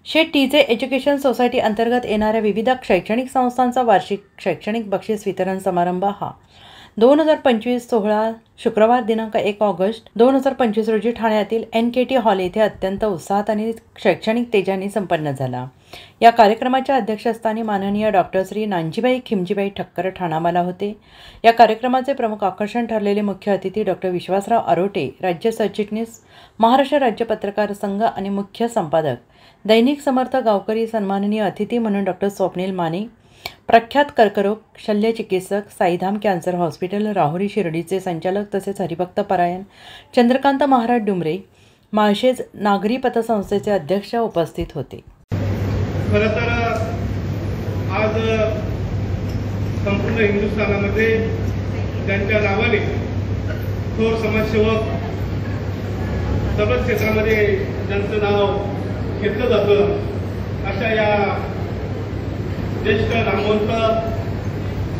शेठ TJ education society अंतर्गत येणाऱ्या विविध शैक्षणिक संस्थांचा वार्षिक शैक्षणिक बक्षीस वितरण समारंभ हा 2025 सोहळा शुक्रवार दिनांक 1 ऑगस्ट 2025 रोजी ठाण्यातील NKT हॉल येथे अत्यंत उत्साहात आणि शैक्षणिक तेजाने संपन्न झाला। या कार्यक्रमाच्या अध्यक्षस्थानी माननीय डॉक्टर श्री नानजीबाई खिमजीबाई ठक्कर ठाणावाला होते। या कार्यक्रमाचे प्रमुख आकर्षण ठरलेले मुख्य अतिथी डॉक्टर विश्वासराव आरोटे, राज्य सरचिटणीस, महाराष्ट्र राज्य पत्रकार संघ आणि मुख्य संपादक, दैनिक समर्थ गावकरी, सन्माननीय अतिथी म्हणून डॉक्टर स्वप्नील माने, प्रख्यात कर्करोग शल्यचिकित्सक, साईधाम कॅन्सर हॉस्पिटल राहुरी शिर्डीचे संचालक तसेच हरिभक्त परायण चंद्रकांत महाराज डुमरे, माळशेज नागरी पतसंस्थेचे अध्यक्ष उपस्थित होते। खरं तर आज संपूर्ण हिंदुस्थानामध्ये त्यांच्या नावाने थोर समाजसेवक सर्वच क्षेत्रामध्ये ज्यांचं नाव घेतलं जातं अशा या ज्येष्ठ नामवंत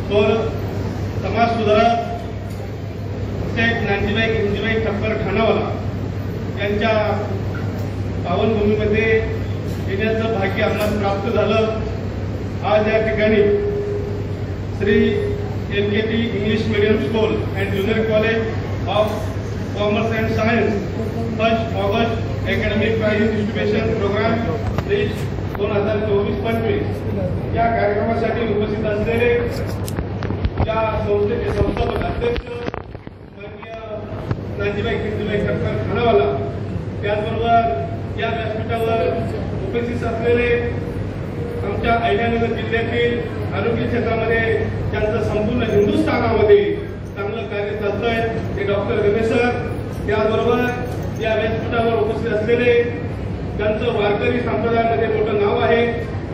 थोर समाजसुधारक शेठ नानजीबाई खिमजीबाई ठक्कर ठाणावाला यांच्या पावनभूमीमध्ये येण्याचं भाग्य आम्हाला प्राप्त झालं। आज या ठिकाणी Shri NKT English medium school and junior college of commerce and science 1 August academic prize distribution program 2024-25 या कार्यक्रमासाठी उपस्थित असलेले या संस्थेचे संस्थापक अध्यक्ष माननीय नानजीबाई खिमजीबाई ठक्कर ठाणावाला, त्याचबरोबर या व्यासपीठावर उपस्थित असलेले आमच्या अहिल्यानगर जिल्ह्यातील आरोग्य क्षेत्रामध्ये त्यांचं संपूर्ण हिंदुस्थानामध्ये चांगलं कार्य चालतंय ते डॉक्टर रमेश सर, त्याचबरोबर या व्यासपीठावर उपस्थित असलेले त्यांचं वारकरी संप्रदायामध्ये मोठं नाव आहे,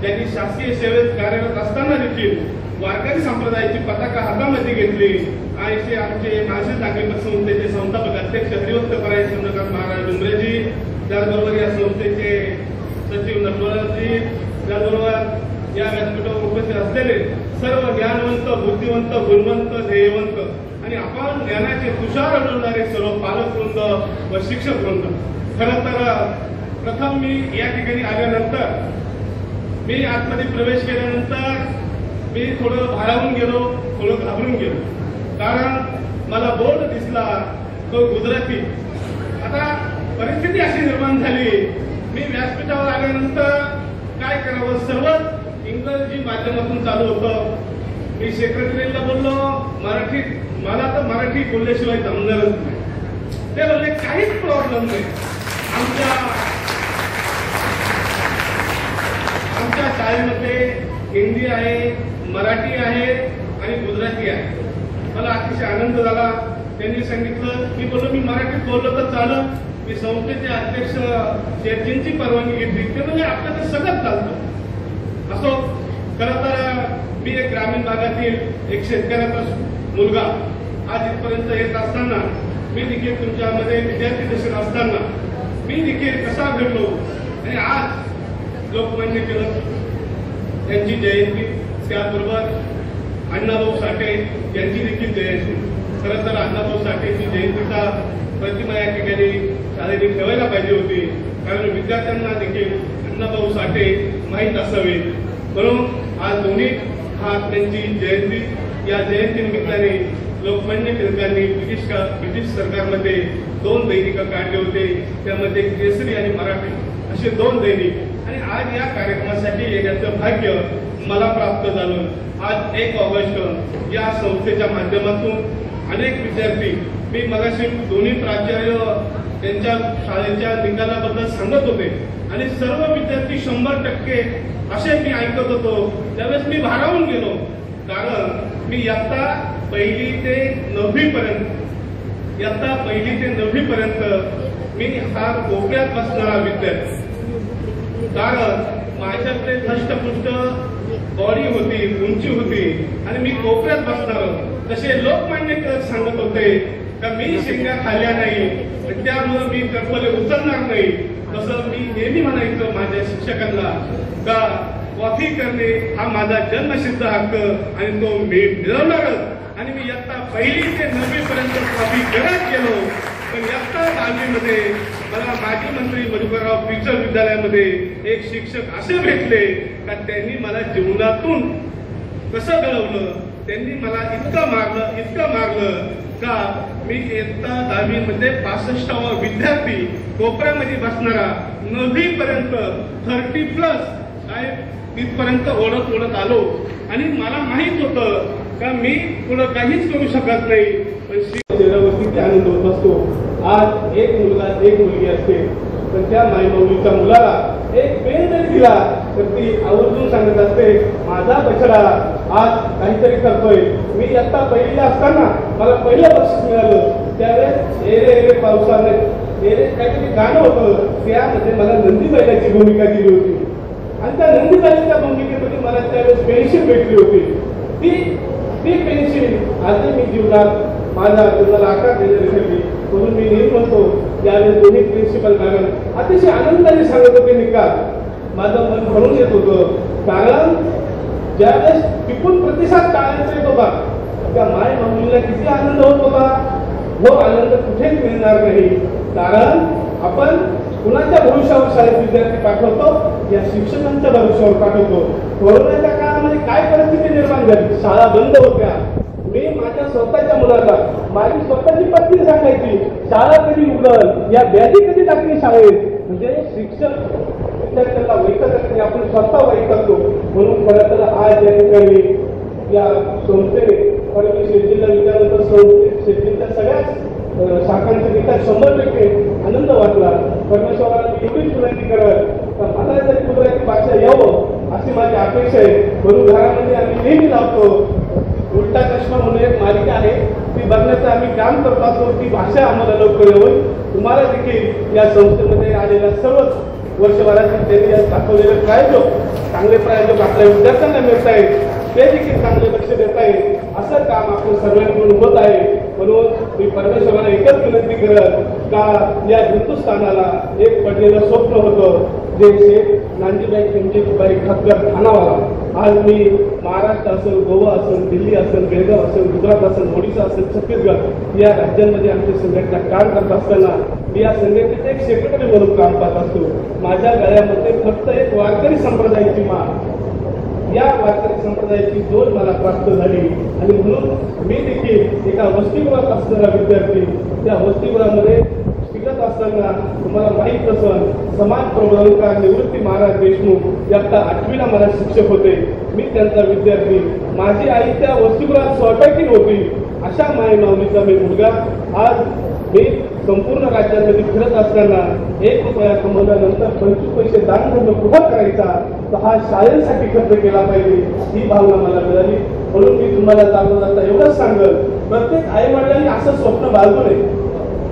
त्यांनी शासकीय सेवेत कार्यरत असताना देखील वारकरी संप्रदायाची पताका हातामध्ये घेतली आणि ते आमचे माळशेज नागरी पतसंस्थेचे संस्थापक अध्यक्ष हरिभक्त परायण चंद्रकांत महाराज डुमरेजी, त्याचबरोबर या संस्थेचे सचिव नटवरजी, त्याचबरोबर या व्यासपीठावर उपस्थित असलेले सर्व ज्ञानवंत, बुद्धिवंत, गुणवंत, ध्येयवंत आणि आपण ज्ञानाचे तुषार उडवणारे सर्व पालकवृंद व शिक्षक वृंद। खरं तर प्रथम मी या ठिकाणी आल्यानंतर, मी आतमध्ये प्रवेश केल्यानंतर मी थोडं भारावून गेलो, थोडं घाबरून गेलो, कारण मला बोर्ड दिसला तो गुजराती। आता परिस्थिती अशी निर्माण झाली, मी व्यासपीठावर आल्यानंतर काय करावं, सर्वच इंग्रजी माध्यमातून चालू होतं। मी सेक्रेटरीला बोललो मराठीत, मला तर मराठी बोलल्याशिवाय जमणारच नाही। ते बोलले काहीच प्रॉब्लेम नाही, आमच्या शाळेमध्ये हिंदी आहे, मराठी आहे आणि गुजराती आहे। मला अतिशय आनंद झाला। त्यांनी सांगितलं, मी बोललो मी मराठीत बोललो तर चालत, मी संस्थेचे अध्यक्ष शेठजींची परवानगी घेतली, ते म्हणजे आपलं तर सगळंच चालतं। असो, खरं तर मी एक ग्रामीण भागातील एक शेतकऱ्याचा मुलगा, आज इथपर्यंत येत असताना मी देखील तुमच्यामध्ये विद्यार्थी दशेत असताना मी देखील कसा घडलो आणि आज लोकमान्य टिळक यांची जयंती, त्याचबरोबर अण्णाभाऊ साठे यांची देखील जयंती। खरं तर अण्णाभाऊ साठेची जयंतीचा प्रतिमा या ठिकाणी शाळेने ठेवायला पाहिजे होती, कारण विद्यार्थ्यांना देखील अण्णाभाऊ साठे माहीत असावे, म्हणून आज दोन्ही हा त्यांची जयंती। या जयंती निमित्ताने लोकमान्य टिळकांनी ब्रिटिश सरकारमध्ये 2 दैनिक काढले होते, त्यामध्ये केसरी आणि मराठी असे 2 दैनिक, आणि आज या कार्यक्रमासाठी येण्याचं भाग्य मला प्राप्त झालं। आज 1 ऑगस्ट या संस्थेच्या माध्यमातून अनेक विद्यार्थी, मी मगाशी दोन्ही प्राचार्य त्यांच्या शाळेच्या निकालाबद्दल सांगत होते आणि सर्व विद्यार्थी 100% असे मी ऐकत होतो, त्यावेळेस मी भारावून गेलो, कारण मी इयत्ता पहिली ते 9वी पर्यंत मी हा कोपऱ्यात बसणारा विद्यार्थी, कारण माझ्याकडे धष्टपुष्ट बॉडी होती, उंची होती आणि मी कोपऱ्यात बसणार। तसे लोकमान्य टिळक सांगत होते का मी शिंगा खाल्ल्या नाही, त्यामुळे मी कर्पले उचलणार नाही। तसं मी नेहमी म्हणायचं माझ्या शिक्षकांना का कॉफी करणे हा माझा जन्मसिद्ध हक्क आणि तो मी मिळवणारच। आणि मी इयत्ता पहिली ते 9वी पर्यंत कॉफी करत गेलो, पण इयत्ता 12वी मध्ये मला माजी मंत्री मधुकरराव पिचल विद्यालयामध्ये एक शिक्षक असे भेटले का त्यांनी मला जीवनातून कसं घडवलं, त्यांनी मला इतकं मारलं का मी इयत्ता 10वी मध्ये 65वा विद्यार्थी कोपऱ्यामध्ये बसणारा 9वी पर्यंत 30+ काय तिथपर्यंत ओढत आलो आणि मला माहित होतं का मी पुढे काहीच करू शकत नाही, पण चेहऱ्यावरती आनंद होत असतो. आज एक मुलगा एक मुलगी असते, पण त्या मायबाऊलीच्या मुलाला एक पेन जरी दिला तर ती आवर्जून सांगत असते, माझा बछडा आज काहीतरी करतोय. मी इयत्ता पहिलीला असताना मला पहिलं बक्षीस मिळालं, त्यावेळेस एरे एरे पावसाने एरे काहीतरी गाणं होतं, त्यामध्ये मला नंदी बैलाची भूमिका दिली होती आणि त्या नंदी बैलाच्या भूमिकेमध्ये मला त्यावेळेस पेन्शन भेटली होती. ती पेन्शन आज मी जीवनात माझ्या जीवनाला आकार देण्याची ठरली. म्हणून मी नेहमी म्हणतो, त्यावेळेस दोन्ही प्रिन्सिपल मॅडम अतिशय आनंदाने सांगत होते निकाल. माझं मन भरून येत होतं, कारण ज्यावेळेस टिकून प्रतिसाद टाळायचा येत होता त्या माय मम्मीला किती आनंद होत होता. हो आनंद कुठेच मिळणार नाही, कारण आपण कुणाच्या भविष्यावर शाळेत विद्यार्थी पाठवतो, या शिक्षकांच्या भविष्यावर पाठवतो. कोरोनाच्या काळामध्ये काय परिस्थिती निर्माण झाली, शाळा बंद होत्या. मी माझ्या स्वतःच्या मुलाला माझी स्वतःची पत्नी सांगायची, शाळा कधी उघडल, या बॅगी कधी टाकली शाळेत. म्हणजे शिक्षक विद्यार्थ्यांना वैकत नाही, आपण स्वतः वैकतो. म्हणून खरं तर आज या ठिकाणी या संस्थेने परमेश्वर जिल्हा विद्यालय संस्थेच्या सगळ्याच शाखांच्या निकाल 100% आनंद वाटला. परमेश्वराला मी एवढीच विनंती करत तर मला जरी गुजराती भाषा यावं अशी माझी अपेक्षा आहे. म्हणून घरामध्ये आम्ही नेहमी लावतो. उलटा चष्मा म्हणून एक मालिका आहे, ती बघण्याचं आम्ही काम करत असतो. ती भाषा आम्हाला लवकर येऊन तुम्हाला देखील या संस्थेमध्ये आलेल्या सर्वच वर्षभरातील त्यांनी दाखवलेले प्रायोजक, चांगले प्रायोजक आपल्या विद्यार्थ्यांना मिळत आहेत, ते देखील चांगले लक्ष देत आहे. असं काम आपलं सर्वांकडून होत आहे. म्हणून मी परमेश्वराला एकच विनंती करत का या हिंदुस्थानाला एक पडलेलं स्वप्न होतं, जे नांदीबाई खंजीबाई खतकर ठाणावाला. आज मी महाराष्ट्र असेल, गोवा असेल, दिल्ली असेल, बेळगाव असेल, गुजरात असेल, ओडिशा असेल, छत्तीसगड या राज्यांमध्ये आमची संघटना काम करत असताना मी या संघटनेचे एक सेक्रेटरी म्हणून काम पाहत असतो. माझ्या गळ्यामध्ये फक्त एक वारकरी संप्रदायाची या वारकरी संप्रदायाची जोड मला प्राप्त झाली आणि म्हणून मी देखील एका वसतिगृहात असणारा विद्यार्थी, त्या वसतिगृहामध्ये शिकत असताना तुम्हाला माहीत असेल, समाज प्रबोधनकार निवृत्ती महाराज देशमुख इयत्ता 8वीला मला शिक्षक होते. मी त्यांचा विद्यार्थी. माझी आई त्या वसतिगृहात स्वयंपाकीण होती. अशा मायमाऊलीचा मी मुलगा. आज मी संपूर्ण राज्यामध्ये फिरत असताना 1 रुपया कमवल्यानंतर 25 पैसे दान धर्म कुठं करायचा, तर हा शाळेसाठी खर्च केला पाहिजे, ही भावना मला मिळाली. म्हणून मी तुम्हाला जाता एवढंच सांगेल, प्रत्येक आई वडिलांनी असं स्वप्न बाळगू नये.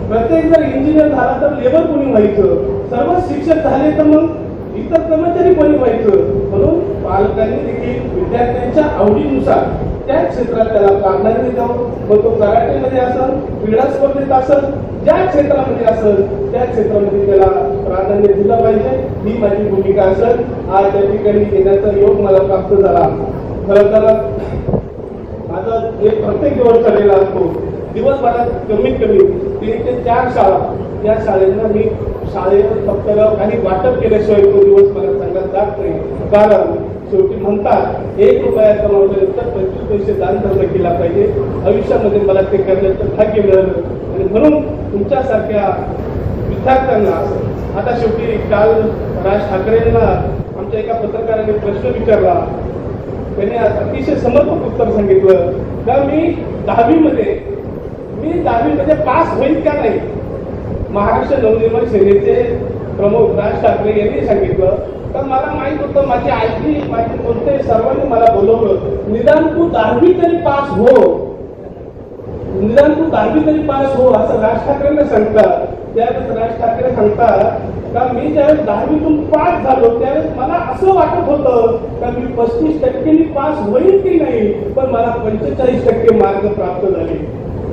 प्रत्येक जर इंजिनियर झाला तर लेबर कोणी व्हायचं, सर्व शिक्षक झाले तर मग इतर कर्मचारी कोणी व्हायचं. म्हणून पालकांनी देखील विद्यार्थ्यांच्या आवडीनुसार त्या क्षेत्रात त्याला प्राधान्य द्यावं. मग तो कराटेमध्ये असेल, क्रीडा स्पर्धेत असेल, ज्या क्षेत्रामध्ये असेल त्या क्षेत्रामध्ये त्याला प्राधान्य दिलं पाहिजे, ही माझी भूमिका असेल. आज या ठिकाणी येण्याचा योग मला प्राप्त झाला. खरं तर माझा एक प्रत्येक दिवस ठरलेला असतो. दिवसभरात कमीत कमी 3 ते 4 शाळा, या शाळेंना मी शाळेत फक्त काही वाटप केल्याशिवाय तो दिवस मला चांगला जात नाही. कारण शेवटी म्हणतात 1 रुपया कमावल्यानंतर 25 पैसे दान धर्म केला पाहिजे. आयुष्यामध्ये मला ते करण्याचं भाग्य मिळालं आणि म्हणून तुमच्यासारख्या विद्यार्थ्यांना आता शेवटी काल राज ठाकरेंना आमच्या एका पत्रकाराने प्रश्न विचारला. त्यांनी अतिशय समर्पक उत्तर सांगितलं का मी 10वी मध्ये पास होईल का नाही. महाराष्ट्र नवनिर्माण सेनेचे प्रमुख राज ठाकरे यांनी सांगितलं तर मला माहित होतं, माझी आजी माझे कोणते सर्वांनी मला बोलवलं, निदान तू 10वी तरी पास हो, निदान तू 10वी तरी पास हो असं राज ठाकरेंना सांगतात. त्यावेळेस राज ठाकरे सांगतात का मी ज्यावेळेस 10वीतून पास झालो त्यावेळेस मला असं वाटत होतं का मी 35% पास होईल की नाही, पण मला 45% मार्क प्राप्त झाले.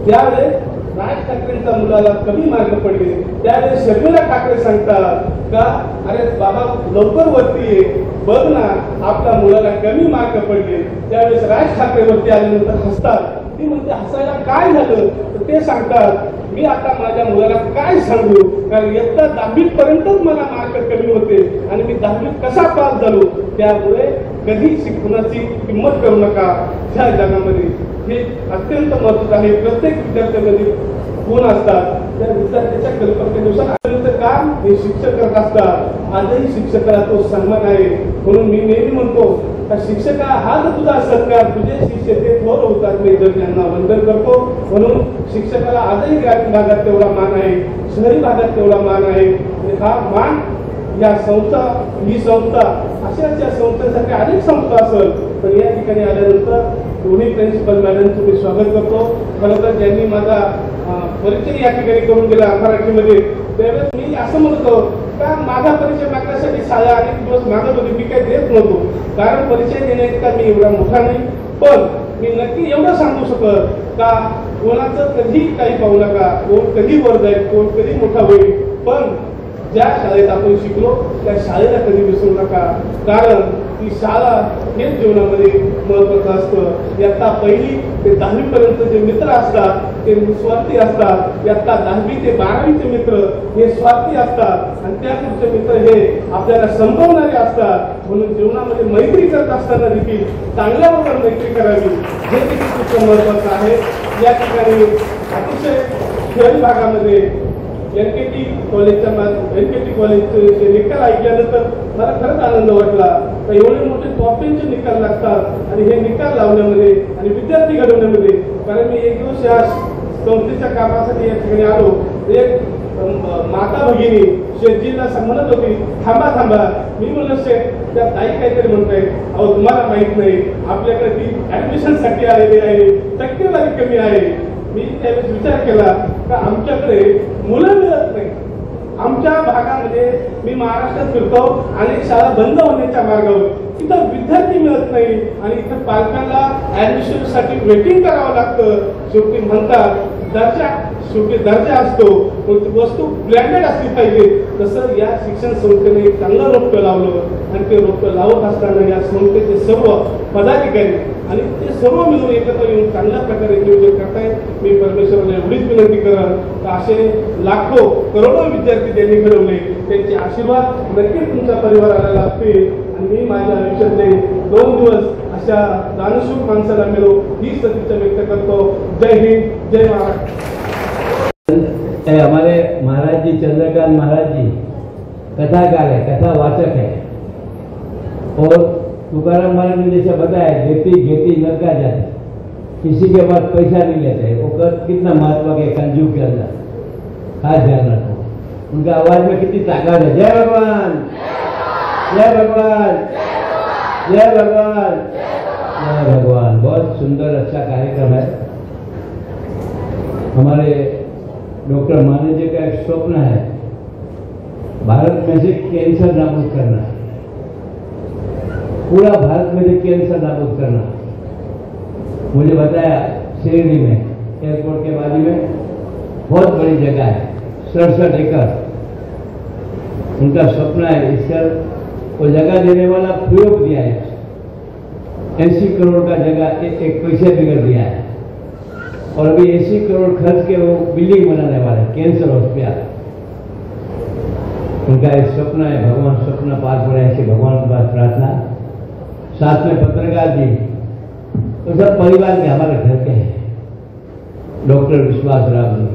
त्यावेळेस राज ठाकरेंच्या मुलाला कमी मार्क पडले. त्यावेळेस शर्मिला ठाकरे सांगतात का अरे बाबा लवकर वरती ये, बघ ना आपल्या मुलाला कमी मार्क पडले. त्यावेळेस राज ठाकरे वरती आल्यानंतर हसतात. ती म्हणते हसायला काय झालं तर ते सांगतात मी आता माझ्या मुलाला काय सांगू, कारण इयत्ता 10वी पर्यंतच मला मार्क कमी होते आणि मी 10वी कसा पास झालो. त्यामुळे कधी शिक्षणाची किंमत करू नका. ह्या जगामध्ये हे अत्यंत महत्त्वाचं आहे. प्रत्येक विद्यार्थ्यामध्ये गुण असतात, त्या विद्यार्थ्याच्या कल्पनेनुसार काम हे शिक्षक करत असतात. आजही शिक्षकाला तो सन्मान आहे. म्हणून मी नेहमी म्हणतो का शिक्षका हा जर तुझा सत्कार, तुझे शिष्य ते थोर होतात, मी जर त्यांना वंदन करतो. म्हणून शिक्षकाला आजही ग्रामीण भागात तेवढा मान आहे, शहरी भागात तेवढा मान आहे. हा मान या संस्था, ही संस्था अशाच या संस्थेसाठी अनेक संस्था असेल, पण या ठिकाणी आल्यानंतर दोन्ही प्रिन्सिपल मॅडमचं मी स्वागत करतो. खरं तर ज्यांनी माझा परिचय या ठिकाणी करून दिला मराठीमध्ये, त्यावेळेस मी असं म्हणतो का माझा परिचय मागण्यासाठी शाळा अनेक दिवस मागत होती, मी काही देत नव्हतो. कारण परिचय देण्याइतका मी एवढा मोठा नाही, पण मी नक्की एवढं सांगू शकत का कोणाचं कधी काही पाहू नका, कोण कधी वर जाईल, कोण कधी मोठा होईल, पण ज्या शाळेत आपण शिकलो त्या शाळेला कधी विसरू नका. कारण ती शाळा हेच जीवनामध्ये महत्वाचं असतं. इयत्ता 1ली ते 10वी पर्यंत जे मित्र असतात ते निस्वार्थी असतात. इयत्ता 10वी ते 12वीचे मित्र हे स्वार्थी असतात आणि त्या पुढचे मित्र हे आपल्याला संपवणारे असतात. म्हणून जीवनामध्ये मैत्री करत असताना देखील चांगल्याबरोबर मैत्री करावी, हे देखील खूप महत्वाचं आहे. या ठिकाणी अतिशय शहरी भागामध्ये एनकेटी कॉलेजचे निकाल ऐकल्यानंतर मला खरंच आनंद वाटला. तर एवढे मोठे टॉपचे निकाल लागतात आणि हे निकाल लावण्यामध्ये आणि विद्यार्थी घडवण्यामध्ये, कारण मी एक दिवस या संस्थेच्या कामासाठी या ठिकाणी आलो, एक माता भगिनी शेठजीला म्हणत होती थांबा थांबा. मी म्हणलं शेठ त्या ताई काहीतरी म्हणताय, अहो तुम्हाला माहित नाही आपल्याकडे ती ऍडमिशनसाठी आलेली आहे, टक्केवारी कमी आहे. मी त्यावेळेस विचार केला का आमच्याकडे मुलं मिळत नाही. आमच्या भागामध्ये मी महाराष्ट्रात फिरतो, अनेक शाळा बंद होण्याच्या मार्गावर, इथं विद्यार्थी मिळत नाही आणि इथं पालकांना ऍडमिशनसाठी वेटिंग करावं लागतं. शेवटी म्हणतात शेवटी दर्जा असतो, वस्तू ब्रँडेड असली पाहिजे. तसं या शिक्षण संस्थेने एक चांगलं रोपटं लावलं आणि ते रोपटं लावत असताना या संस्थेचे सर्व पदाधिकारी आणि ते सर्व मिळून एकत्र येऊन चांगल्या प्रकारे नियोजन करतायत. मी परमेश्वराला एवढीच विनंती करत तर असे लाखो करोडो विद्यार्थी त्यांनी घडवले, त्यांचे आशीर्वाद नक्कीच तुमच्या परिवाराला लाभतील. आणि मी माझ्या आयुष्यातले 2 दिवस अशा दानशूर माणसाला मिळो ही सदिच्छा व्यक्त करतो. जय हिंद, जय महाराष्ट्र. हमारे महाराज जी चंद्रकांत महाराज जी कथाकार है, कथा वाचक है और तुकाराम महाराज ने जैसे बताया खेती खेती नरका जाती, किसी के पास पैसा नहीं लेते, वो कितना महत्व के कंजूस के अंदर खास ध्यान रखो. उनका आवाज में कितनी ताकत है. जय भगवान, जय भगवान, जय भगवान, जय भगवान. बहुत सुंदर अच्छा कार्यक्रम है. हमारे डॉक्टर माने जी का एक स्वप्न है भारत में से कैंसर नाबूद करना, पूरा भारत में से कैंसर नाबूद करना. मुझे बताया शिरडी में एयरपोर्ट के बाजू में बहुत बड़ी जगह है, 67 एकड़ उनका स्वप्न है. इसका वो जगह देने वाला फ्री ऑफ दिया है, 80 करोड़ का जगह एक पैसे बिगड़ दिया है और अभी 80 करोड़ खर्च के वो बिल्डिंग बनाने वाले कैंसर हॉस्पिटल. उनका एक स्वप्न है, भगवान स्वप्न पार पड़े ऐसे भगवान के पास प्रार्थना. साथ में पत्रकार जी तो सब परिवार के हमारे घर के हैं. डॉक्टर विश्वास राव जी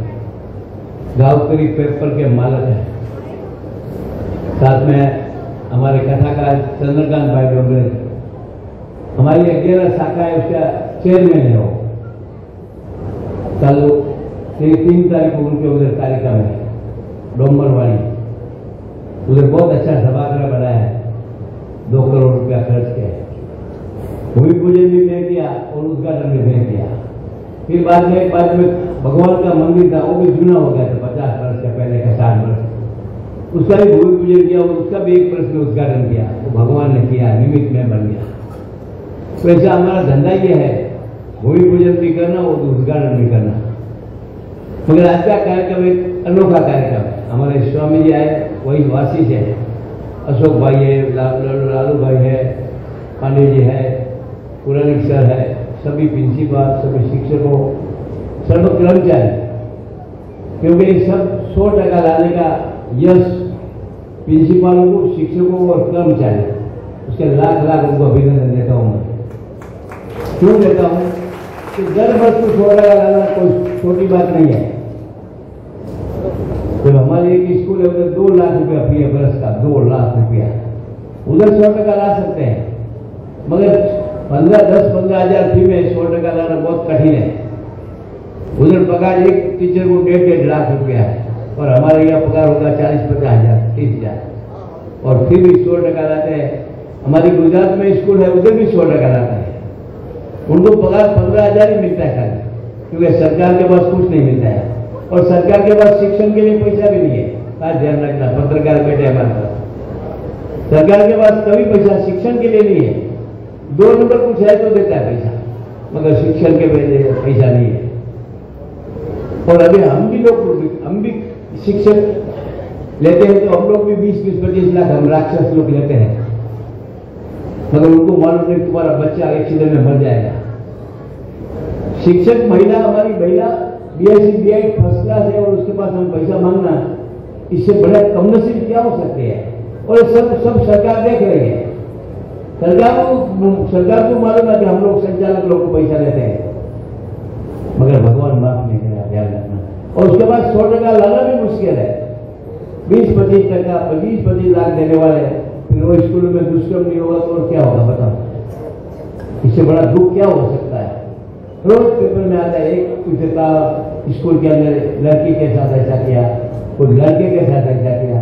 गांवकरी पेपर के मालक हैं. साथ में हमारे कथाकार चंद्रकांत भाई डोंगरे, हमारी 11 शाखा है, उसका चेयरमैन है. वो कल 3 तारीख को उनके उधर कार्यक्रम है डोंगरवाड़ी, उधर बहुत अच्छा सभागृह बनाया है, 2 करोड़ रुपया खर्च किया. भूमि पूजन भी मैं किया और उद्घाटन भी मैं किया. फिर बाद में भगवान का मंदिर था, वो भी जूना हो गया था, 50 वर्ष का पहले का, 60 वर्ष, उसका भी भूमि पूजन किया और उसका भी 1 वर्ष में उद्घाटन किया. वो भगवान ने किया, निमित्त में बन गया. तो ऐसा हमारा धंधा ये है, भूमि पूजन भी करना और उद्घाटन भी करना. मगर आज का कार्यक्रम एक अनोखा कार्यक्रम है. हमारे स्वामी जी आए, वही वासी से अशोक भाई है, लालू भाई है, पांडे जी है, पुरानिक सर है, सभी प्रिंसिपल, सभी शिक्षकों, सर्व कर्मचारी, क्योंकि ये सब 100% लाने का यश प्रिंसिपलों को, शिक्षकों और कर्मचारी, उसके लाख लाख उनको अभिनंदन देता हूँ मैं। क्यों देता हूँ कि दर वर्ष को 100% लाना कोई छोटी बात नहीं है। जब हमारे एक स्कूल है उधर 2 लाख रुपया फी है बरस का, 2 लाख रुपया, उधर 100% ला सकते हैं, मगर 10-15 हजार फी में 100% लाना बहुत कठिन है। उधर पगार एक टीचर को 1.5 लाख रुपया है और हमारे यहाँ पगार होगा 40-50 हजार, 30 हजार, और फिर भी 100% लाते हैं। हमारी गुजरात में स्कूल है उधर भी 100% लाते हैं। उनको पगार 15 हजार ही मिलता है खाली, क्योंकि सरकार के पास कुछ नहीं मिलता है और सरकार के पास शिक्षण के लिए पैसा भी नहीं है। आज ध्यान रखना, पत्रकार बैठे हमारे पास, सरकार के पास कभी पैसा शिक्षण के लिए नहीं है। 2 नंबर कुछ है तो देता है पैसा, मगर शिक्षण के पैसा नहीं है। और अभी हम भी शिक्षक लेते हैं तो हम लोग भी 20-25 लाख हम राक्षस लोग लेते हैं, मगर उनको मालूम नहीं तुम्हारा बच्चा एक्सीडेंट में मर जाएगा। शिक्षक महिला, हमारी महिला BSc BI फर्स्ट क्लास है और उसके पास हम पैसा मांगना, इससे बड़ा कमनसीब क्या हो सकते हैं। और सब सरकार देख रही है। सरकार को मालूम है कि हम लोग संचालक लोग को पैसा लेते हैं, मगर भगवान माफ नहीं करेगा, ध्यान रखना। और उसके बाद 100% लाना भी मुश्किल है। 20-25%, 20-25 लाख देने वाले, फिर वो स्कूल में दुष्कर्म नहीं होगा तो क्या होगा बताओ। इससे बड़ा दुख क्या हो सकता है। रोज पेपर में आता है, एक कुछ का स्कूल के अंदर लड़की के साथ ऐसा किया, कोई लड़के के साथ ऐसा किया।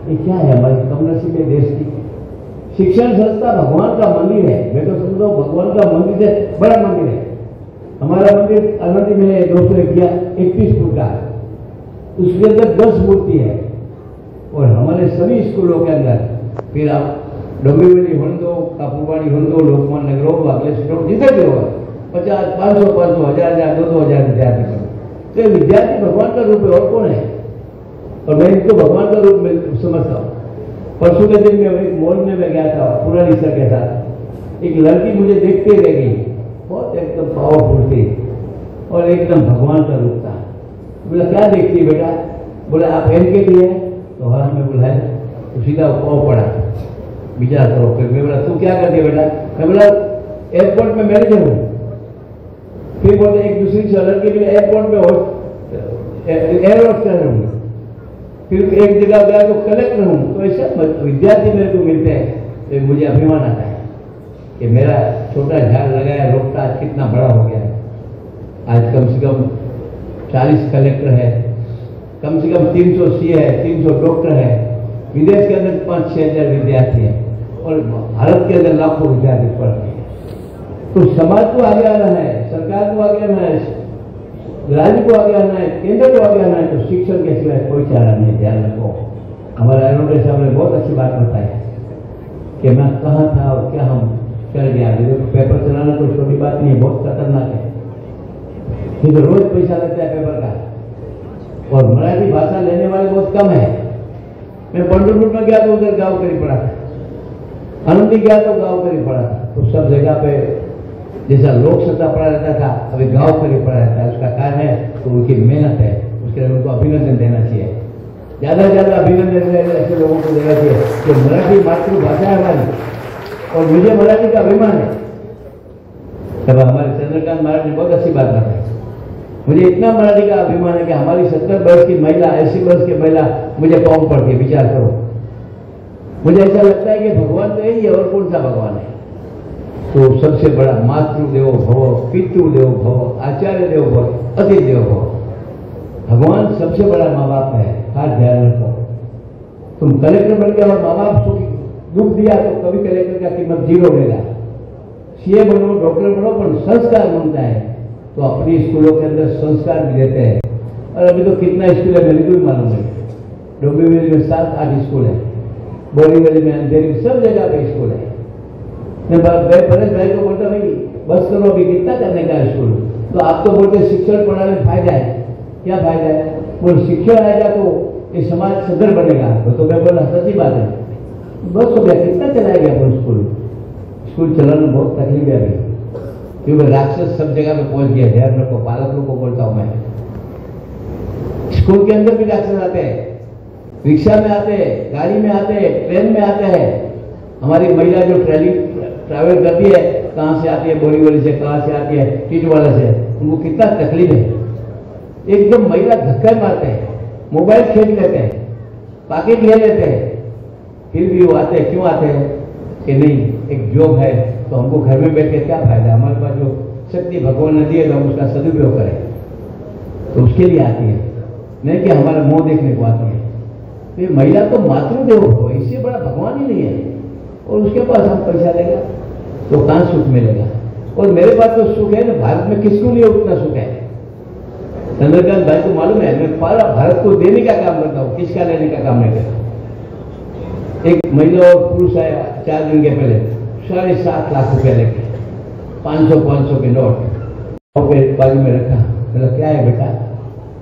ये क्या है, हमारी कमनसीब देश की। शिक्षण संस्था भगवान का मंदिर है। मैं तो समझो भगवान का मंदिर से बड़ा मंदिर है। हमारा मंदिर अनंती में दोस्तों किया 31 फुट का, उसके अंदर 10 मूर्ति है। और हमारे सभी स्कूलों के अंदर, फिर आप डोंबिवली होंदो, कापुरवाड़ी होंदो, लोकमान नगर हो, बागलेश्वर जिधर भी होगा, 50, 500, 1000, 2,000 विद्यार्थी करो। तो विद्यार्थी भगवान का रूप है, और कौन है। और मैं इनको भगवान का रूप में समझता हूँ। परसों के दिन में एक मॉल में मैं गया था पुरानी सर के साथ, एक लड़की मुझे देखते रह गई, बहुत एकदम पावरफुल थी और एकदम भगवान का रूप था। बोला क्या देखती है बेटा, बोला आप एम के लिए है, तो हाँ मैं बोला है, तो सीधा पाव पड़ा, विचार करो। फिर मैं बोला तू क्या करती है बेटा, मैं बोला एयरपोर्ट में मैनेजर हूँ। फिर बोलते एक दूसरी लड़की के लिए एयरपोर्ट में एयर होस्टेस हूँ। फिर एक जगह गया तो कलेक्टर हूँ। तो ऐसा विद्यार्थी मेरे को मिलते हैं तो मुझे अभिमान आता है कि मेरा छोटा झाड़ लगाया रोकता आज कितना बड़ा हो गया है। आज कम से कम 40 कलेक्टर है, कम से कम 300 CA है, 300 डॉक्टर है। विदेश के अंदर 5-6 हजार विद्यार्थी है और भारत के अंदर लाखों विद्यार्थी पढ़ते हैं। तो समाज को आगे आना है, सरकार को आगे आना है, राज्य को आगे आना है, केंद्र को आगे आना है, तो शिक्षण के सिवाय कोई चारा नहीं। ध्यान रखो, हमारे अरुण साहब ने बहुत अच्छी बात बताई कि मैं कहाँ था और क्या हम चल गया। पेपर चलाना कोई छोटी बात नहीं है, बहुत खतरनाक है। फिर तो रोज पैसा लेता है पेपर का, और मराठी भाषा लेने वाले बहुत कम है। मैं पंढरपुर में गया तो उधर गाँव करी पड़ा था, आनंदी गया तो गाँव करी पड़ा था। तो सब जगह पे जैसा लोक सत्ता पड़ा रहता था, अभी गाँव करी पड़ा रहता है। उसका कारण है तो उनकी मेहनत है, उसके लिए उनको अभिनंदन देना चाहिए। ज्यादा से ज्यादा अभिनंदन ऐसे लोगों को देना चाहिए कि मराठी मातृभाषा है हमारी, और मुझे मराठी का अभिमान है। तब हमारे चंद्रकांत महाराज ने बहुत अच्छी बात बताई। मुझे इतना मराठी का अभिमान है कि हमारी 70 वर्ष की महिला, 80 वर्ष की महिला मुझे पाँव पड़ती है। विचार करो, मुझे ऐसा लगता है कि भगवान तो यही है, और कौन सा भगवान है। तो सबसे बड़ा मातृदेवो भव, पितृदेवो भव, आचार्य देवो भव, अतिथि देवो भव। भगवान सबसे बड़ा माँ बाप है। खास ध्यान रखो, तुम कलेक्टर बन गए और माँ बाप को दुख दिया तो कभी कलेक्टर का कीमत 0 मिलेगा। CA बनो, डॉक्टर बनो, पर संस्कार बनता है तो अपनी स्कूलों के अंदर संस्कार भी देते हैं। और अभी तो कितना स्कूल है मेरे को भी मालूम है। डोंबिवली में 7-8 स्कूल है, बोरीवली में, अंधेरी, सब जगह पे स्कूल है। मैं परेश भाई को बोलता भाई बस करो, अभी कितना करने का स्कूल। तो आप तो बोलते शिक्षण पढ़ाने में फायदा है। क्या फायदा है? बोल शिक्षण आएगा तो ये समाज सदृढ़ बनेगा। तो मैं बोला सच्ची बात है, बस हो गया, कितना चलाएगा वो स्कूल। स्कूल चलाना बहुत तकलीफ है अभी। क्योंकि राक्षस सब जगह पे पहुंच गया। ध्यान रखो, पालकों को बोलता हूं मैं, स्कूल के अंदर भी राक्षस आते हैं, रिक्शा में आते हैं, गाड़ी में आते हैं, ट्रेन में आते हैं। हमारी महिला जो ट्रैवल करती है, कहां से आती है, बोरीवली से, कहां से आती है, टीटवाला से, उनको कितना तकलीफ है। एकदम महिला धक्का मारते हैं, मोबाइल खींच लेते हैं, पॉकेट ले लेते हैं, फिर भी वो आते हैं। क्यों आते हैं? कि नहीं, एक जॉब है तो हमको घर में बैठ के क्या फायदा, हमारे पास जो शक्ति भगवान ने दी है तो हम उसका सदुपयोग करें, तो उसके लिए आती है, नहीं कि हमारा मुंह देखने को आती है। तो ये महिला तो मातृदेव हो, इससे बड़ा भगवान ही नहीं है, और उसके पास हम पैसा लेगा तो कहां सुख मिलेगा। और मेरे पास तो सुख है ना, भारत में किसको लिए उतना सुख है? चंद्रकांत भाई को मालूम है, मैं पूरा भारत को देने का काम करता हूँ, किसका लेने का काम नहीं करता। एक महिला और पुरुष आया 4 दिन के पहले, 7.5 लाख रुपया लेके 500 के नोट बाजू में रखा। बोला क्या है बेटा?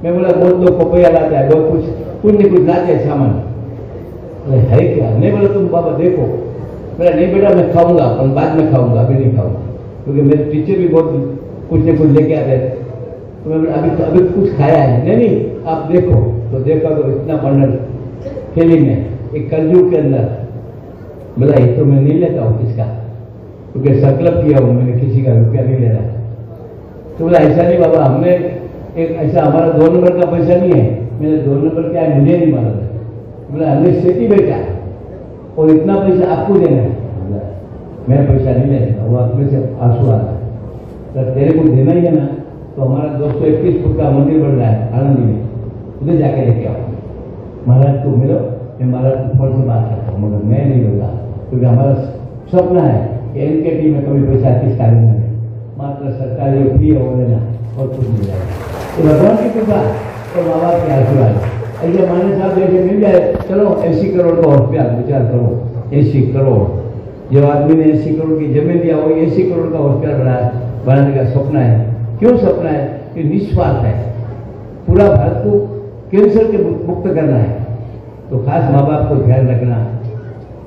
मैं बोला बहुत लोग पपैया लाता है, बहुत कुछ नहीं कुछ लाते हैं सामान। बोले है क्या? नहीं। बोला तुम बाबा देखो। बोला नहीं बेटा मैं खाऊंगा, पर बाद में खाऊंगा, अभी नहीं खाऊंगा, क्योंकि मेरे टीचर भी बहुत कुछ न कुछ लेके आते हैं। तो मैं अभी कुछ खाया है। नहीं आप देखो। तो देखा तो इतना बंडल थैली में, एक कलयुग के अंदर। बोला ये तो मैं नहीं लेता हूँ किसका, क्योंकि संकल्प किया हूँ मैंने किसी का रुपया नहीं लेना। तो बोला ऐसा नहीं बाबा, हमने एक ऐसा हमारा 2 नंबर का पैसा नहीं है। मेरे 2 नंबर क्या है मुझे नहीं मालूम है। बोला हमने खेती बेचा और इतना पैसा आपको देना है। मैं पैसा नहीं लेता, वो अपने से आंसू आता है। तेरे को देना ही है ना, तो हमारा 221 फुट का मंदिर बन रहा है आनंदी में, उधर जाके लेके आओ। महाराज को मिलो, मैं महाराज को फोन से बात करता हूँ, मगर मैं नहीं मिलता, क्योंकि हमारा सपना है कि एनकेटी में कभी पैसा किसका लेना है, मात्र सरकारी और फ्री हो लेना और कुछ मिल जाएगा। तो भगवान की कृपा और माँ बाप के आशीर्वाद। ऐसे माने साहब जैसे मिल जाए, चलो 80 करोड़ का हॉस्पिटल, विचार करो 80 करोड़। जो आदमी ने 80 करोड़ की जमीन दिया, वो 80 करोड़ का हॉस्पिटल बनाने का सपना है। क्यों सपना है? कि निस्वार्थ है, पूरा भारत को कैंसर के मुक्त करना है। तो खास माँ बाप को ध्यान रखना,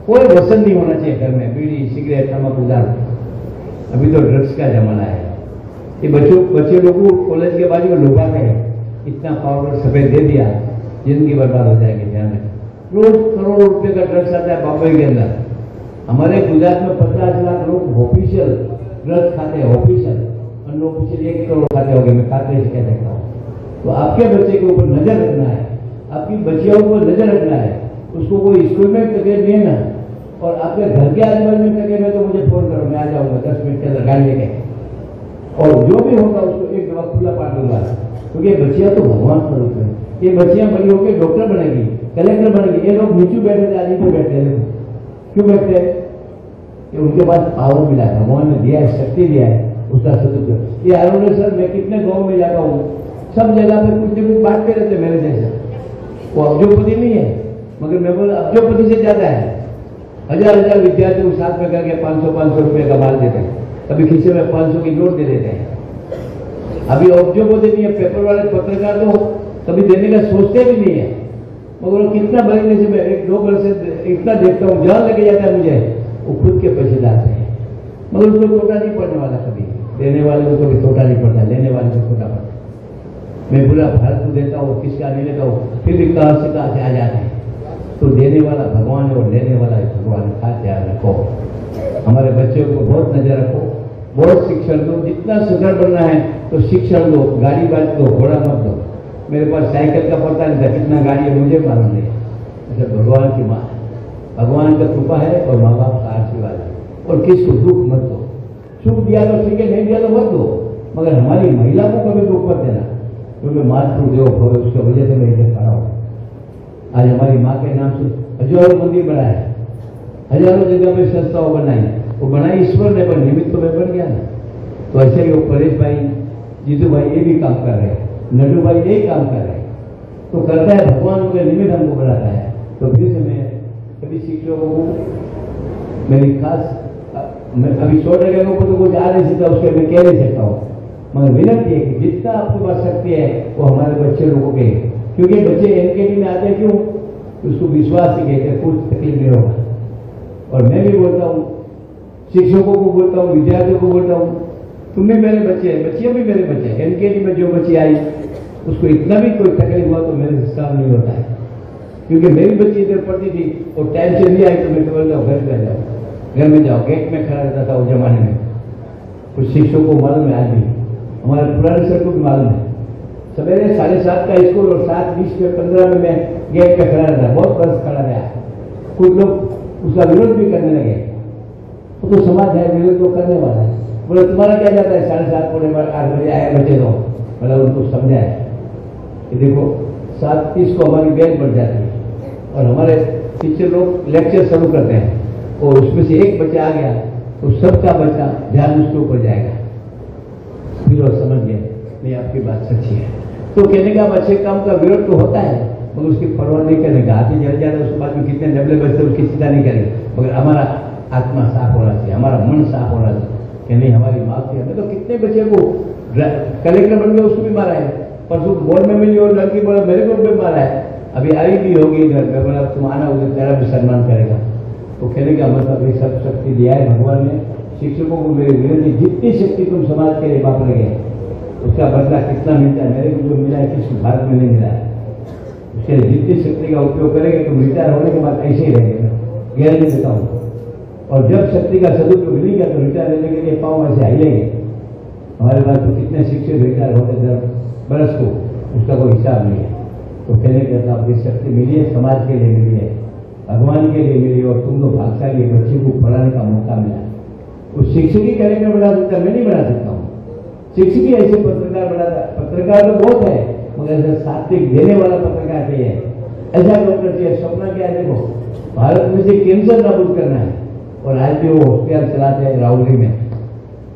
कोई व्यसन नहीं होना चाहिए घर में, बीड़ी सिगरेट तम्बाकू दारू। अभी तो ड्रग्स का जमाना है। ये बच्चे लोगों को कॉलेज के बाजू में लुभाते हैं, इतना पाउडर सफेद दे दिया, जिंदगी बर्बाद हो जाएगी। ध्यान रखें, रोज करोड़ों रुपए का ड्रग्स आता है बॉम्बे के अंदर। हमारे गुजरात में 50 लाख लोग ऑफिशियल ड्रग्स खाते हैं, ऑफिशियल, अनऑफिशियल 1 करोड़ खाते होंगे, मैं खाते ही क्या देखता हूँ। तो आपके बच्चे के ऊपर नजर रखना है, आपकी बच्चियों पर नजर रखना है, उसको कोई स्कूल में तकलीफ नहीं है ना, और आपके घर के आजू-बाजू में तकलीफ है तो मुझे फोन करो, मैं आ जाऊंगा 10 मिनट के अंदर गाड़ी लेके, और जो भी होगा उसको एक दवा खुला पाट दूंगा। क्योंकि बच्चियां तो भगवान स्वरूप है। ये बच्चियां बड़ी होकर डॉक्टर बनेगी, कलेक्टर बनेगी। ये लोग नीचे बैठे थे, आदि पे बैठे हैं। क्यों बैठते हैं? कि उनके पास पावर मिला है, भगवान ने दिया है, शक्ति दिया है, उसका सदुपयोग। ये आरोग्य सर, मैं कितने गाँव में जाता हूँ, सब जगह पे कुछ न कुछ बांटते रहते मेरे जैसे। वो अब्जोपति नहीं है, मगर मैं बोला अब्जोपति से ज्यादा है। हजार विद्यार्थी को साथ में करके 500 रुपए का माल देते हैं, कभी खीसे में 500 की नोट दे देते हैं। अभी अब्जोपति नहीं है, पेपर वाले पत्रकार तो कभी देने का सोचते भी नहीं है, मगर कितना बड़े से मैं 1-2 वर्ष से इतना देखता हूँ, जहां लेके जाता है मुझे वो खुद के पैसे लाते हैं, मगर उसको टोटा नहीं पड़ने वाला। कभी देने वाले को कभी टोटा नहीं पड़ता, लेने वाले को टोटा पड़ता। मैं पूरा भारत को देता हूँ, किसका नहीं लेता हूँ, फिर भी कहां से आ जाते हैं। तो देने वाला भगवान है और लेने वाला है भगवान। खास ध्यान रखो, हमारे बच्चों को बहुत नजर रखो, बहुत शिक्षण दो। जितना सुधर बनना है तो शिक्षण दो, गाड़ी बात दो, घोड़ा मत दो। मेरे पास साइकिल का पता नहीं था, कितना गाड़ी है मुझे मालूम नहीं। अच्छा, भगवान की माँ है, भगवान का कृपा है और माँ बाप का आशीर्वाद है। और किसको दुख मत दो, सुख दिया तो ठीक है, नहीं दिया तो मत दो, मगर हमारी महिला को कभी दुख मत देना, क्योंकि मातृदेव भव, उसकी वजह से मैं इधर खड़ा हूँ। आज हमारी माँ के नाम से हजारों मंदिर बनाए, हजारों जगह पे संस्थाओं बनाई। वो बनाई ईश्वर ने, पर निमित्त तो मैं बन गया ना। तो ऐसे ही वो परेश भाई, जीतू भाई ये भी काम कर रहे हैं, नड्डू भाई यही काम कर रहे हैं। तो करता है भगवान के निमित्त हमको बनाता है। तो फिर से मैं सभी शिक्षकों को मेरी खास, मैं अभी 100 जगहों को तो कुछ आ नहीं सकता, उसके मैं कह नहीं सकता हूँ, मगर विनती है कि जितना आपके पास शक्ति है वो हमारे बच्चे लोगों के, क्योंकि बच्चे एनकेटी में आते हैं क्यों, उसको विश्वास ही कहते हैं, कुछ तकलीफ नहीं होगा। और मैं भी बोलता हूँ, शिक्षकों को बोलता हूँ, विद्यार्थियों को बोलता हूँ तुम भी मेरे बच्चे हैं, बच्चियां भी मेरे बच्चे हैं। एनकेडी में जो बच्ची आई उसको इतना भी कोई तकलीफ हुआ तो मेरे से सहन नहीं होता है, क्योंकि मेरी बच्ची इधर पढ़ती थी और टाइम से नहीं आई तो मैं बोल जाओ घर में जाओ, घर में जाओ, गेट में खड़ा रहता था उस जमाने में। कुछ शिक्षकों को मालूम है, आज भी हमारे पुराने सर को भी मालूम है। सवेरे 7:30 का स्कूल और 7:20 में 15 में मैं गेट पे खड़ा रहता, बहुत बरस खड़ा रहा। कुछ लोग उसका विरोध भी करने लगे, वो तो समाज है, विरोध तो करने वाला है। बोले तुम्हारा क्या जाता है, 7:30 पौने 8 बजे आए बच्चे तो, मतलब उनको समझाए कि देखो 7:30 को हमारी बैच बढ़ जाती है और हमारे टीचर लोग लेक्चर शुरू करते हैं और उसमें से एक बच्चा आ गया तो सबका बच्चा ध्यान उसके ऊपर जाएगा। फिर वो समझ गए नहीं आपकी बात सच्ची है। तो कहने का अच्छे काम का विरोध तो होता है मगर उसकी परवाह नहीं करने का, हाथी जल जाए उसके बाद में कितने डबले बचते उसकी चिंता नहीं करेंगे, मगर हमारा आत्मा साफ होना चाहिए, हमारा मन साफ होना चाहिए कि नहीं हमारी माँ थी। हमें तो कितने बच्चे को कलेक्टर बन गया उसको भी मारा है, परसों बोर्ड में मिली और लड़की बोला मेरे को भी मारा है, अभी आई भी होगी इधर, मैं बोला तुम आना उधर तेरा भी सम्मान करेगा। तो कहने का मतलब ये सब शक्ति दिया है भगवान ने शिक्षकों को। मेरे विरोधी जितनी शक्ति तुम समाज के लिए वापरे गए उसका बदला कितना मिलता है, मेरे को जो मिला है किसी भारत में नहीं मिला है। उसके लिए जितनी शक्ति का उपयोग करेंगे तुम रिटायर होने के बाद ऐसे ही रहेंगे, गारंटी देता हूँ। और जब शक्ति का सदुपयोग नहीं किया तो रिटायर लेने के लिए पाँव ऐसे हिलेंगे। हमारे पास तो कितने शिक्षक रिटायर होते 10 बरस को, उसका कोई हिसाब नहीं है। तो कहने के साथ ये शक्ति मिली है, समाज के लिए मिली है, भगवान के लिए मिली और तुम लोग भाग्यशाली बच्चे को पढ़ाने का मौका मिला। तो शिक्षक ही करेंगे बना सकता, मैं नहीं बना सकता हूँ। शिक्षक ही ऐसे पत्रकार बनाता, पत्रकार तो बहुत है मगर ऐसा सात्विक देने वाला पत्रकार चाहिए, ऐसा डॉक्टर चाहिए। सपना क्या है, देखो भारत में से कैंसर नाबूद करना है और आज भी वो हॉस्पिटल चलाते हैं राउली में,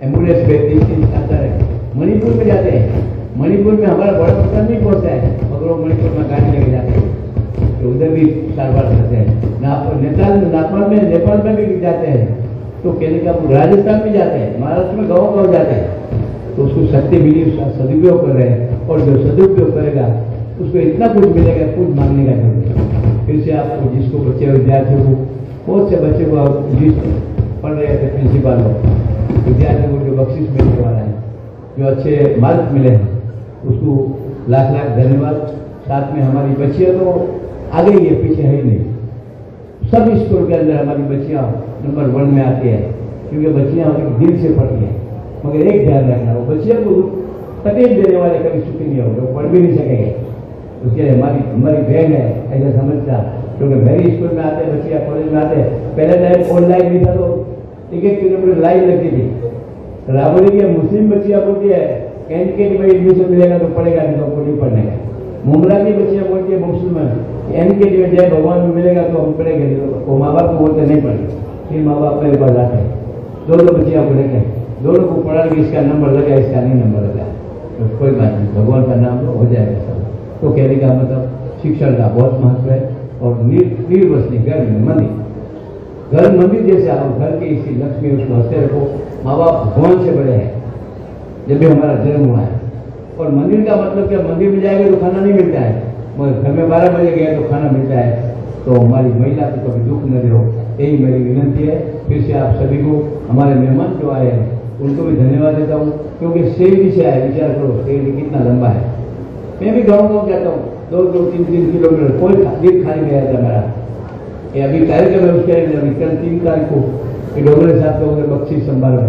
एम्बुलेंस भेजते हैं, मणिपुर में जाते हैं। मणिपुर में हमारा बड़ा पता नहीं पहुंचता है मगर वो मणिपुर में गाड़ी लेके जाते हैं, तो उधर भी सारवार करते हैं। नेपाल में भी जाते हैं, तो कहने का राजस्थान में जाते हैं, महाराष्ट्र में गाँव जाते हैं। तो उसको शक्ति मिली, उसका सदुपयोग कर रहे हैं और जो सदुपयोग करेगा उसको इतना कुछ मिलेगा, कुछ मांगने का जरूरत। फिर से आपको जिसको बच्चे विद्यार्थियों को, बहुत से बच्चे को जिस पढ़ रहे थे प्रिंसिपल लोग, विद्यार्थियों को जो बख्शिश मिलने वाला है, जो अच्छे मार्क्स मिले हैं उसको लाख लाख धन्यवाद। साथ में हमारी बच्चियां तो आगे ही है, पीछे है ही नहीं। सब स्कूल के अंदर हमारी बच्चियां नंबर 1 में आती है क्योंकि बच्चियां दिल से पढ़ती हैं। मगर एक ध्यान रखना, वो बच्चियों को तकलीफ देने वाले कभी सुखी नहीं होंगे, वो पढ़ भी नहीं सकेंगे। उसके लिए हमारी बहन है ऐसा समझता, क्योंकि मेरी स्कूल में आते बच्चियां, कॉलेज में आते, पहले टाइम ऑनलाइन नहीं था तो 1-1 किलोमीटर लाइन लगती थी। रावली की मुस्लिम बच्चियां बोलती है एनकेडी में एडमिशन मिलेगा तो पढ़ेगा, नहीं तो नहीं पढ़ने का। मुमला की बच्चियां बोलती है मुसलमान एनकेडी में जय भगवान में मिलेगा तो हम पढ़ेंगे, नहीं तो वो माँ बाप को बोलते नहीं पढ़ेंगे। फिर माँ बाप मेरे पास आते हैं, दोनों बच्चियां बोलेंगे, दोनों को पढ़ा के इसका नंबर लगा, इसका नहीं नंबर लगा, तो कोई बात नहीं, भगवान का नाम तो हो जाएगा सब। तो कहने का मतलब शिक्षण का बहुत महत्व है। और निर्वसनी घर में मंदिर, घर मंदिर जैसे आप घर के इसी लक्ष्मी उसको हंसते रखो। माँ बाप भगवान से बड़े हैं, जब भी हमारा जन्म हुआ है। और मंदिर का मतलब क्या, मंदिर में जाएंगे तो खाना नहीं मिलता है, मगर घर में 12 बजे गए तो खाना मिलता है। तो हमारी महिला को कभी दुख न दो, यही मेरी विनंती है। फिर से आप सभी को, हमारे मेहमान जो आए हैं उनको भी धन्यवाद देता हूँ, क्योंकि शेरडी से आए, विचार करो शेरडी कितना लंबा है। मैं भी गाँव जाता हूँ, 2-3 किलोमीटर, कोई दिन खाली गया था मेरा। ये अभी कार्यक्रम है उसके अभी कल 3 तारीख को डोगरे साहब का उधर बख्शी संभाल है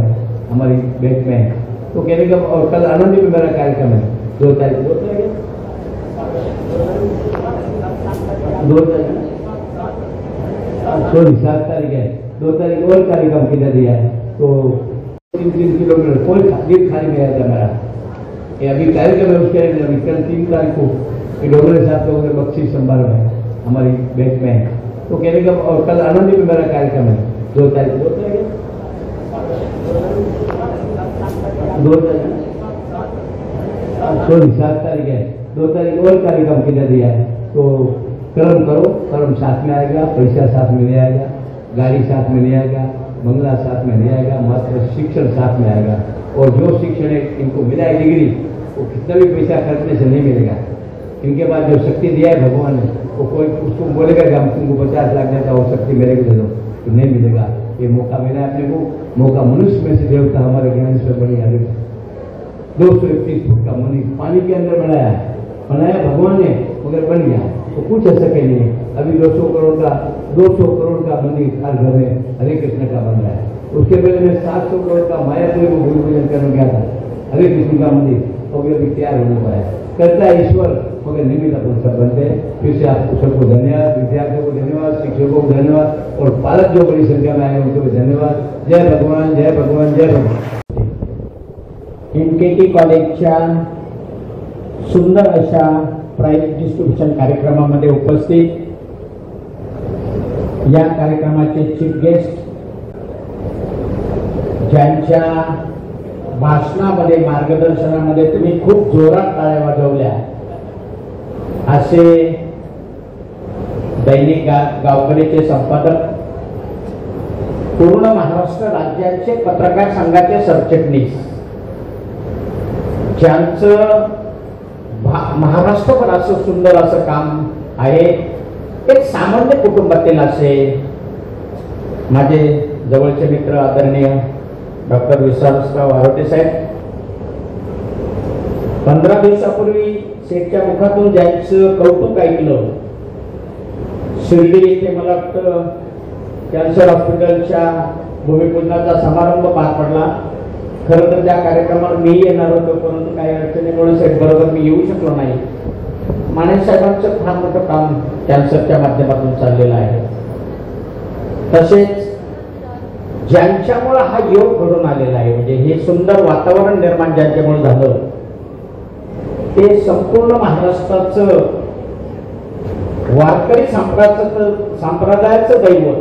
हमारी बैंक में, तो कहने का। और कल आनंदी में मेरा कार्यक्रम है 2 तारीख, 7 तारीख है, 2 तारीख और कार्यक्रम किधर दिया है। तो 3 किलोमीटर, कोई दिन खाली गया था मेरा। ये अभी कार्यक्रम है उसके अभी कल 3 तारीख को डोगरे साहब का उधर बख्शी संभाल है हमारी बैंक में, तो कहने का। और कल आनंदी में मेरा कार्यक्रम है 2 तारीख, 7 तारीख है, 2 तारीख और कार्यक्रम किधर दिया है। तो कर्म करो, कर्म साथ में आएगा, पैसा साथ में नहीं आएगा, गाड़ी साथ में नहीं आएगा, बंगला साथ में नहीं आएगा, मात्र शिक्षण साथ में आएगा। और जो शिक्षण इनको मिला है डिग्री, वो कितना भी पैसा खर्चने से नहीं मिलेगा। इनके पास जो शक्ति दिया है भगवान ने, वो कोई उसको बोलेगा कि हम तुमको 50 लाख देता वो शक्ति मेरे को दे दो, तो नहीं मिलेगा। ये मौका मिला है अपने को। मौका मनुष्य में से देवता हमारे ज्ञानेश्वर बनी आगे 231 फुट का मनुष्य पानी के अंदर बनाया भगवान ने, मगर बन गया तो कुछ ऐसा कहीं नहीं। अभी 200 करोड़ का मंदिर हर घर में हरे कृष्ण का बन रहा है। उसके पहले में 700 करोड़ का मायापुरी को भूल भूजन करने गया था, हरे कृष्ण का मंदिर, और अभी तैयार होने वाला है। करता है ईश्वर, मगर निमित्त अपन सब बनते हैं। फिर से आप सबको धन्यवाद, विद्यार्थियों को धन्यवाद, शिक्षकों को धन्यवाद, और पालक जो बड़ी संख्या में आए उनको भी धन्यवाद। जय भगवान, जय भगवान, जय भगवान। एनकेटी कॉलेजच्या सुंदर अशा प्राइज डिस्ट्रीब्युशन कार्यक्रमामध्ये उपस्थित या कार्यक्रमाचे चीफ गेस्ट, ज्यांच्या भाषणामध्ये मार्गदर्शनामध्ये तुम्ही खूप जोरात टाळ्या वाजवल्या, असे दैनिक गावकरीचे संपादक, पूर्ण महाराष्ट्र राज्याचे पत्रकार संघाचे सरचिटणीस, ज्यांचं महाराष्ट्रभर असं सुंदर असं काम आहे, एक सामान्य कुटुंबातील असे माझे जवळचे मित्र आदरणीय डॉक्टर विश्वासराव वारोटे साहेब, 15 दिवसापूर्वी शेठच्या मुखातून ज्यांचं कौतुक ऐकलं, शिर्डी येथे मला वाटतं कॅन्सर हॉस्पिटलच्या भूमिपूजनाचा समारंभ पार पडला। खरं तर त्या कार्यक्रमाला मी येणार होतो, परंतु काही अडचणीमुळे सेट बरोबर मी येऊ शकलो नाही। माने साहेबांचं फार मोठं काम कॅन्सरच्या माध्यमातून चाललेलं आहे। तसेच ज्यांच्यामुळे हा योग घडून आलेला आहे, म्हणजे हे सुंदर वातावरण निर्माण ज्यांच्यामुळे झालं, ते संपूर्ण महाराष्ट्राचं वारकरी संप्रदायाचं दैवत,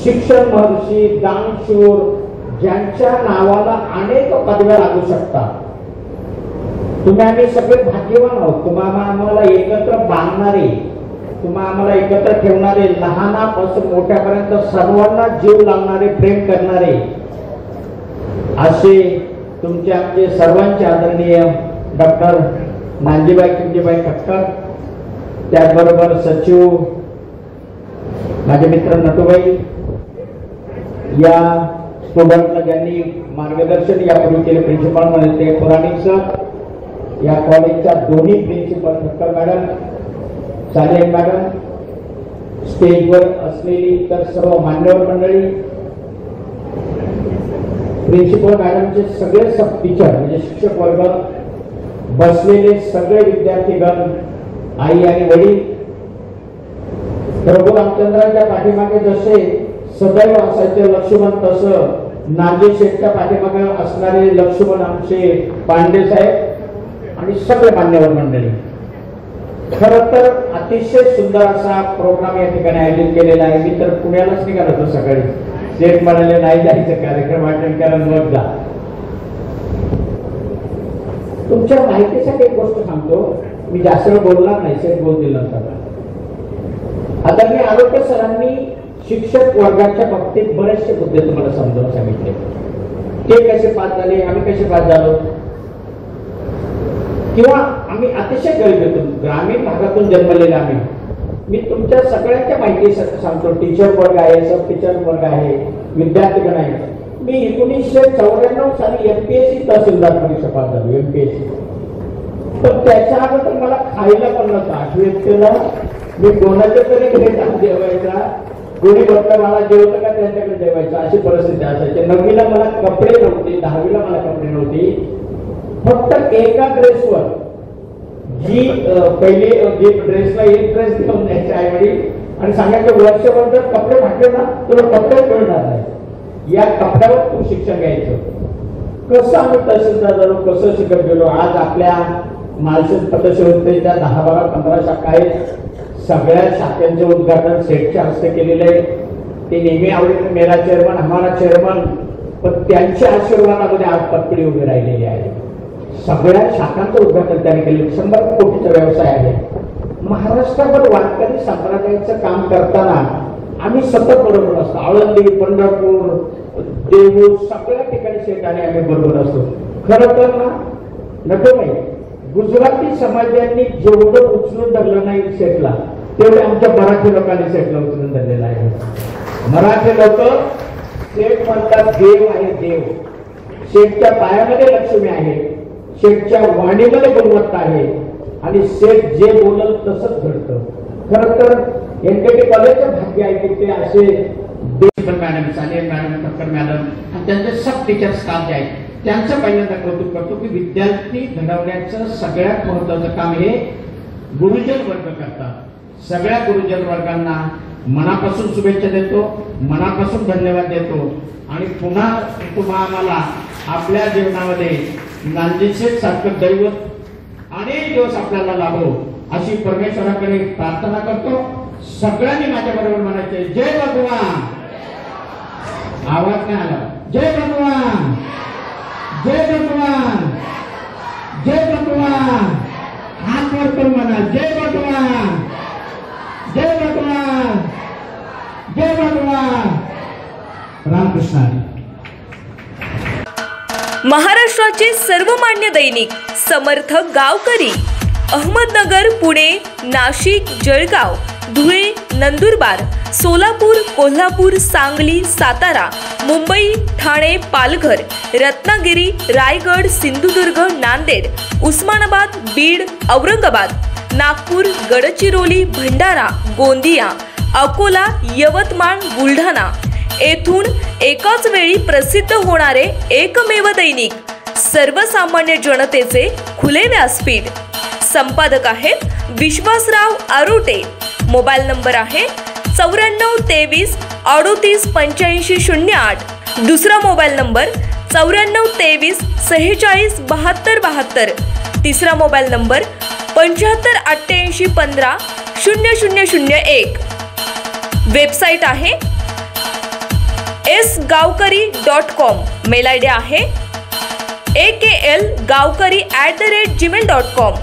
शिक्षण महर्षी, दानशूर, ज्यांच्या नावाला अनेक पदव्या लागू शकतात। तुम्ही आम्ही सगळे भाग्यवान आहोत। तुम्हाला आम्हाला एकत्र बांधणारे, तुम्हा आम्हाला एकत्र ठेवणारे, लहानापासून मोठ्यापर्यंत सर्वांना जीव लावणारे, प्रेम करणारे असे तुमचे आमचे सर्वांचे आदरणीय डॉक्टर नानजीबाई किंजीबाई खटकर, त्याचबरोबर सचिव माझे मित्र नटूबाई, या स्टुडंटला ज्यांनी मार्गदर्शन यापूर्वी केले, प्रिन्सिपल म्हणून ते पुराणिक सर, या कॉलेजच्या दोन्ही प्रिन्सिपल ठक्कर मॅडम, साले मॅडम, स्टेजवर असलेली इतर सर्व मान्यवर मंडळी, प्रिन्सिपल मॅडमचे सगळे सब टीचर म्हणजे शिक्षक वर्ग, बसलेले सगळे विद्यार्थीगण, आई आणि वडील, प्रभू रामचंद्राच्या पाठीमागे जसे सदैव असायचे लक्ष्मण, तसं नाजी शेठच्या पाठीमागे असणारे लक्ष्मण आमचे पांडे साहेब आणि सगळे मान्यवर मंडळी। खरं तर अतिशय सुंदर असा प्रोग्राम या ठिकाणी आयोजित केलेला आहे। मी तर पुण्यालाच निघालो होतो सकाळी, शेठ म्हणाले नाही जायचं, कार्यक्रम अटेंड करा मग जा। तुमच्या माहितीसाठी एक गोष्ट सांगतो, मी जास्त वेळ बोलणार नाही, शेठ बोलतील नंतर। आदरणीय आरोग्य सरांनी शिक्षक वर्गाच्या बाबतीत बरेचसे मुद्दे तुम्हाला समजावून सांगितले, ते कसे पास झाले, आम्ही कसे पास झालो, किंवा आम्ही अतिशय गरिबीतून ग्रामीण भागातून जन्मलेले आम्ही। मी तुमच्या सगळ्यांच्या माहितीसाठी सांगतो, टीचर वर्ग आहे, सब टीचर वर्ग आहे, विद्यार्थीगण आहे। मी 1994 साली एमपीएससी तहसीलदार परीक्षा पास झालो, एमपीएससी। पण त्याच्या अगोदर मला खायला पण नव्हतं। 8वीत मी कोणाच्या तरी घरी जाऊन जेवायचा, कोणी बघता मला जेवतं का त्यांच्याकडे जेवायचं, अशी परिस्थिती असायची। 9वीला मला कपडे नव्हते, 10वीला मला कपडे नव्हते। फक्त एका ड्रेसवर जी पहिली जी ड्रेसला एक ड्रेस घेऊन द्यायचे आई वडील आणि सांगायचे वर्षभर जर कपडे फाटले ना तुला कपडे मिळणार नाही, या कपड्यावर तू शिक्षण घ्यायचं। कसं आम्ही तहसीलदार झालो, कसं शिकत गेलो। आज आपल्या मालशेत पतसंस्थेच्या 10, 12, 15 शाखा आहेत। सगळ्या शाखांचे उद्घाटन सेठच्या हस्ते केलेले आहे। ते नेहमी आवडते मेरा चेअरमन, हमारा चेअरमन, पण त्यांच्या आशीर्वादामध्ये आज पत्कडी उभी राहिलेली आहे। सगळ्या शाखांचं उद्घाटन त्याने केले। 100 कोटीचा व्यवसाय आहे। महाराष्ट्रावर वारकरी संप्रदायाचं काम करताना आम्ही सतत बरोबर असतो। आळंदी, पंढरपूर, देहू सगळ्या ठिकाणी शेठाने आम्ही बरोबर असतो। खरं तर ना नटोबाई, गुजराती समाजांनी जेवढं उचलून धरलं नाही शेठला, तेवढे आमच्या मराठी लोकांनी शेठला उचलून धरलेलं आहे। मराठी लोक शेठ म्हणतात देव आहे देव. शेठच्या पायामध्ये लक्ष्मी आहे, शेठच्या वाणीमध्ये गुणवत्ता आहे आणि शेठ जे बोलल तसंच घडतं. खरं तर एनकेटी कॉलेजचं भाग्य आहे की ते असे madam, Salem madam, Thakkar madam आणि त्यांचे सब टीचर स्टाफ जे आहेत त्यांचं पहिल्यांदा कौतुक करतो की विद्यार्थी घडवण्याचं सगळ्यात महत्वाचं काम हे गुरुजन वर्ग करतात. सगळ्या गुरुजन वर्गांना मनापासून शुभेच्छा देतो, मनापासून धन्यवाद देतो आणि पुन्हा आम्हाला आपल्या जीवनामध्ये नांदेशेठ सारखं दैवत अनेक दिवस आपल्याला लाभो अशी परमेश्वराकडे प्रार्थना करतो. सगळ्यांनी माझ्या बरोबर म्हणायचे जय भगवान. आवाज नाही आला. जय भगवान, जय भगवान, जय भगवान. हात वर करून म्हणा जय भगवान, जय भगवान, जय भगवान. रामकृष्ण. महाराष्ट्राचे सर्वमान्य दैनिक समर्थ गावकरी अहमदनगर, पुणे, नाशिक, जळगाव, धुळे, नंदुरबार, सोलापूर, कोल्हापूर, सांगली, सातारा, मुंबई, ठाणे, पालघर, रत्नागिरी, रायगड, सिंधुदुर्ग, नांदेड, उस्मानाबाद, बीड, औरंगाबाद, नागपूर, गडचिरोली, भंडारा, गोंदिया, अकोला, यवतमाळ, बुलढाणा येथून एकाच वेळी प्रसिद्ध होणारे एकमेव दैनिक, सर्वसामान्य जनतेचे खुले व्यासपीठ. संपादक आहेत विश्वासराव आरोटे. मोबाईल नंबर आहे 9423 38 85 08. दुसरा मोबाईल नंबर 9423 46 72 72. तिसरा मोबाईल नंबर 75 88 15 0001. वेबसाईट आहे sgavkari.com. मेल आयडी आहे aklgavkari@gmail.com.